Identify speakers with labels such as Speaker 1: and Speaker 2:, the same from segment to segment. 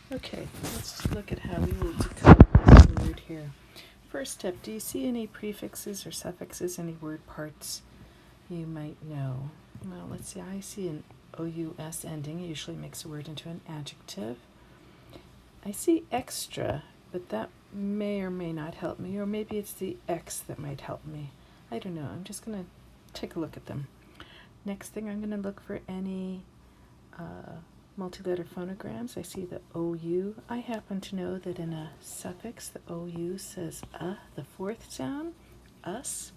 Speaker 1: Okay, let's look at how we will decode this word here. First step, do you see any prefixes or suffixes, any word parts you might know? Well, let's see, I see an OUS ending. It usually makes a word into an adjective. I see extra, but that may or may not help me, or maybe it's the X that might help me. I don't know. I'm just going to take a look at them. Next thing, I'm going to look for any multi-letter phonograms. I see the OU. I happen to know that in a suffix, the OU says the fourth sound, us.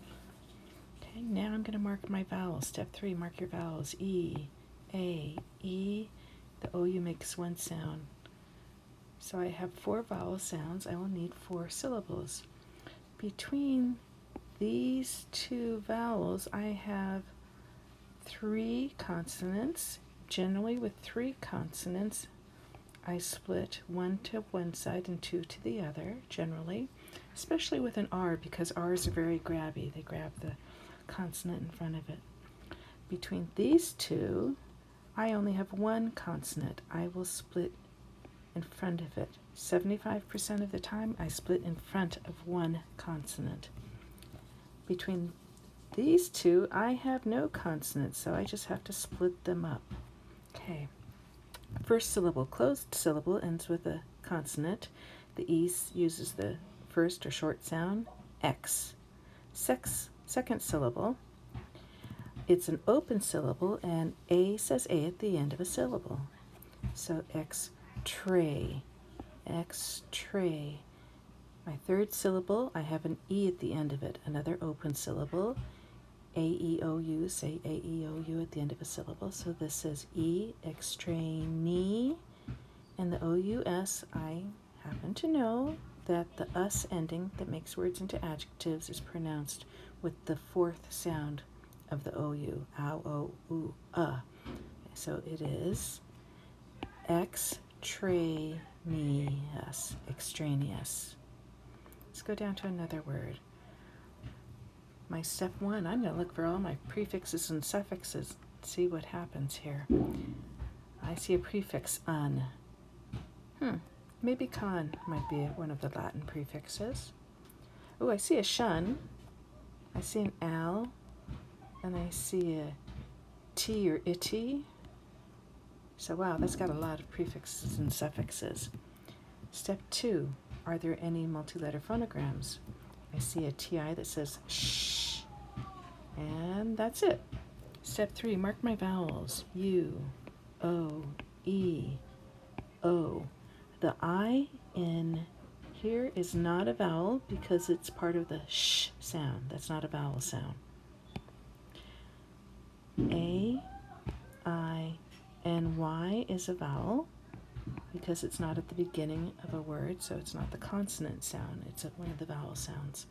Speaker 1: Okay, now I'm going to mark my vowels. Step 3, mark your vowels. E, A, E. The OU makes one sound. So I have 4 vowel sounds. I will need 4 syllables. Between these 2 vowels, I have 3 consonants. Generally, with 3 consonants, I split 1 to one side and 2 to the other, generally, especially with an R, because R's are very grabby. They grab the consonant in front of it. Between these 2, I only have 1 consonant. I will split in front of it. 75% of the time, I split in front of 1 consonant. Between these 2, I have no consonants, so I just have to split them up. Okay. First syllable, closed syllable, ends with a consonant. The E uses the first or short sound, X. Second syllable, it's an open syllable, and A says A at the end of a syllable. So X-tray, X-tray. My third syllable, I have an E at the end of it, another open syllable. A-E-O-U, say A-E-O-U at the end of a syllable. So this is E, extraneous, and the O-U-S, I happen to know that the us ending that makes words into adjectives is pronounced with the 4th sound of the O-U, ow, o, oo, So it is extraneous, extraneous. Let's go down to another word. My step 1, I'm going to look for all my prefixes and suffixes, see what happens here. I see a prefix, un. Maybe con might be one of the Latin prefixes. Oh, I see a shun. I see an al. And I see a t or itty. So wow, that's got a lot of prefixes and suffixes. Step 2, are there any multi-letter phonograms? I see a TI that says shh, and that's it. Step 3, mark my vowels. U, O, E, O. The I in here is not a vowel because it's part of the sh sound. That's not a vowel sound. A, I, and Y is a vowel because it's not at the beginning of a word, so it's not the consonant sound. It's one of the vowel sounds.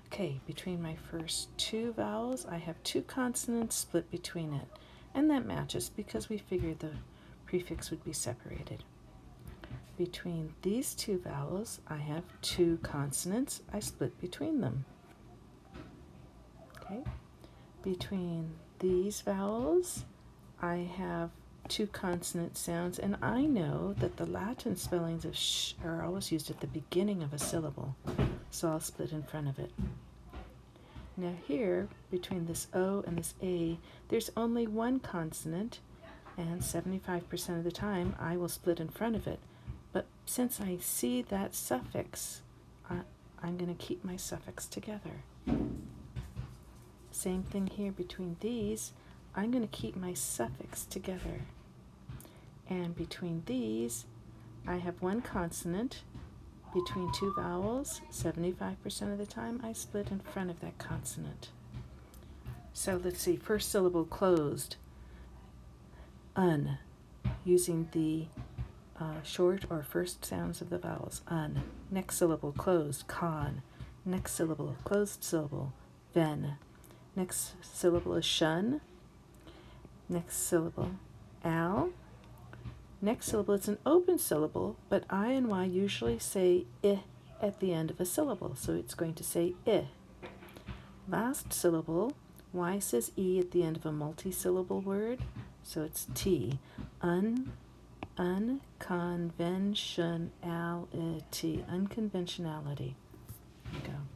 Speaker 1: Okay, between my first 2 vowels, I have 2 consonants split between it, and that matches because we figured the prefix would be separated. Between these 2 vowels, I have 2 consonants. I split between them. Okay, between these vowels, I have 2 consonant sounds, and I know that the Latin spellings of sh are always used at the beginning of a syllable, so I'll split in front of it. Now here, between this O and this A, there's only 1 consonant, and 75% of the time I will split in front of it. But since I see that suffix, I'm going to keep my suffix together. Same thing here between these, I'm going to keep my suffix together. And between these, I have 1 consonant. Between 2 vowels, 75% of the time, I split in front of that consonant. So let's see, first syllable closed, un, using the short or first sounds of the vowels, un. Next syllable closed, con. Next syllable, closed syllable, ven. Next syllable is shun. Next syllable, al. Next syllable is an open syllable, but I and Y usually say I at the end of a syllable, so it's going to say I. Last syllable, Y says E at the end of a multi-syllable word, so it's T. Un, Unconventionality. Unconventionality. There you go.